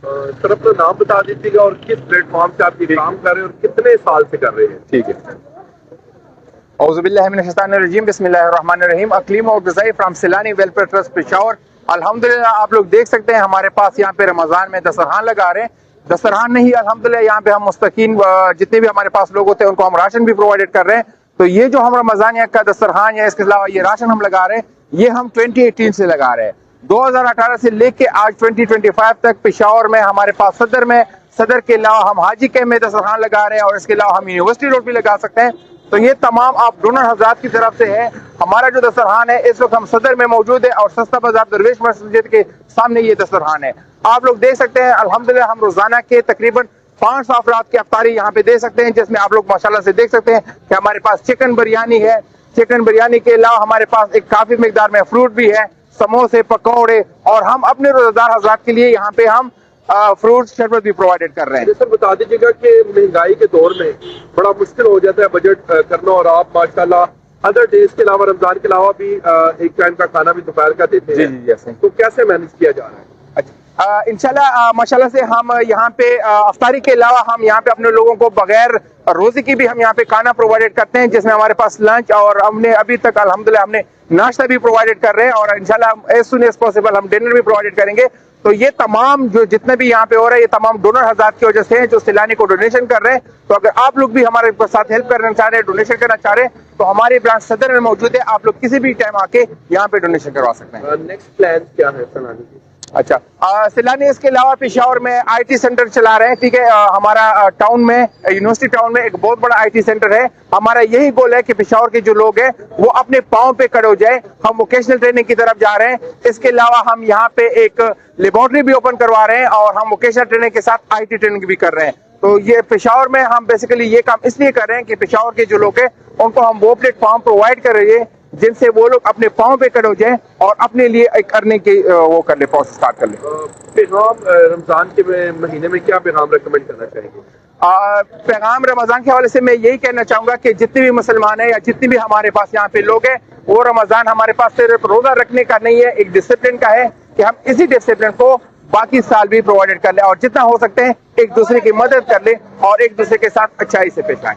Sir अपना नाम बता दीजिएगा और किस प्लेटफॉर्म से आप ये काम कर रहे हैं और कितने साल से कर रहे हैं। ठीक है। औज़ुबिल्लाहिमिनश्शैतानिर्रजीम, बिस्मिल्लाहिर्रहमानिर्रहीम। अक़लीम और ग़िज़ाई from Saylani welfare trust Peshawar. अल्हम्दुलिल्लाह, आप लोग देख सकते हैं हमारे पास यहाँ पे रमज़ान में दस्तरखान लगा रहे हैं। दस्तरखान नहीं, अल्हम्दुलिल्लाह यहाँ पे हम मुस्तकीन जितने भी हमारे पास लोग होते हैं उनको हम राशन भी प्रोवाइडेड कर रहे हैं। तो ये जो हम रमज़ान का दस्तरखान या इसके अलावा ये राशन हम लगा रहे हैं, ये हम 2018 से लगा रहे हैं। 2018 से लेके आज 2025 तक पेशावर में हमारे पास सदर के अलावा हम हाजी कैम्प में दस्तरखान लगा रहे हैं और इसके अलावा हम यूनिवर्सिटी रोड भी लगा सकते हैं। तो ये तमाम आप डोनर हजरात की तरफ से है। हमारा जो दस्तरखान है इस वक्त हम सदर में मौजूद है और सस्ता बाजार दरवेश मस्जिद के सामने ये दस्तरखान है। आप लोग देख सकते हैं अल्हम्दुलिल्लाह हम रोजाना के तकरीबन 500 अफराद की अफ्तारी यहाँ पे दे सकते हैं, जिसमें आप लोग माशाल्लाह से देख सकते हैं कि हमारे पास चिकन बिरयानी है। चिकन बिरयानी के अलावा हमारे पास एक काफी मिकदार में फ्रूट भी है, समोसे, पकौड़े, और हम अपने रोजेदार हजरात के लिए यहाँ पे हम फ्रूट शरबत भी प्रोवाइडेड कर रहे हैं। सर बता दीजिएगा कि महंगाई के दौर में बड़ा मुश्किल हो जाता है बजट करना, और आप माशाल्लाह अदर डेज के अलावा रमजान के अलावा भी एक टाइम का खाना भी दोपहर का देते हैं। जी, तो कैसे मैनेज किया जा रहा है? इंशाल्लाह माशाल्लाह से हम यहाँ पे अफ्तारी के अलावा हम यहाँ पे अपने लोगों को बगैर रोजी की भी हम यहाँ पे खाना प्रोवाइडेड करते हैं, जिसमें हमारे पास लंच और हमने अभी तक अल्हम्दुलिल्लाह हमने नाश्ता भी प्रोवाइडेड कर रहे हैं और इंशाल्लाह एज सुन एज पॉसिबल हम डिनर भी प्रोवाइडेड करेंगे। तो ये तमाम जो जितने भी यहाँ पे हो रहा है ये तमाम डोनर हज़रात की वजह से है जो सिलानी को डोनेशन कर रहे हैं। तो अगर आप लोग भी हमारे साथ हेल्प करना चाह रहे हैं, डोनेशन करना चाह रहे हैं, तो हमारी ब्रांच सदर में मौजूद है। आप लोग किसी भी टाइम आके यहाँ पे डोनेशन करवा सकते हैं। नेक्स्ट प्लान क्या है सलानी की? अच्छा, सिलानी इसके अलावा पेशावर में आईटी सेंटर चला रहे हैं। ठीक है, हमारा टाउन में यूनिवर्सिटी टाउन में एक बहुत बड़ा आईटी सेंटर है। हमारा यही गोल है कि पेशावर के जो लोग हैं वो अपने पाँव पे खड़े हो जाए। हम वोकेशनल ट्रेनिंग की तरफ जा रहे हैं। इसके अलावा हम यहाँ पे एक लेबोरेटरी भी ओपन करवा रहे हैं और हम वोकेशनल ट्रेनिंग के साथ आईटी ट्रेनिंग भी कर रहे हैं। तो ये पेशावर में हम बेसिकली ये काम इसलिए कर रहे हैं कि पेशावर के जो लोग हैं उनको हम वो प्लेटफॉर्म प्रोवाइड कर रहे हैं जिनसे वो लोग अपने पाँव पे खड़े हो जाए और अपने लिए एक करने की वो कर ले, प्रोसेस स्टार्ट कर ले। पैगाम रमजान के महीने में क्या पैगाम रेकमेंड करना चाहेंगे? पैगाम रमजान के हवाले से मैं यही कहना चाहूंगा कि जितने भी मुसलमान हैं या जितने भी हमारे पास यहाँ पे लोग हैं, वो रमजान हमारे पास सिर्फ रोजा रखने का नहीं है, एक डिसिप्लिन का है कि हम इसी डिसिप्लिन को बाकी साल भी प्रोवाइडेड कर ले और जितना हो सकते हैं एक दूसरे की मदद कर ले और एक दूसरे के साथ अच्छाई से पेश आए।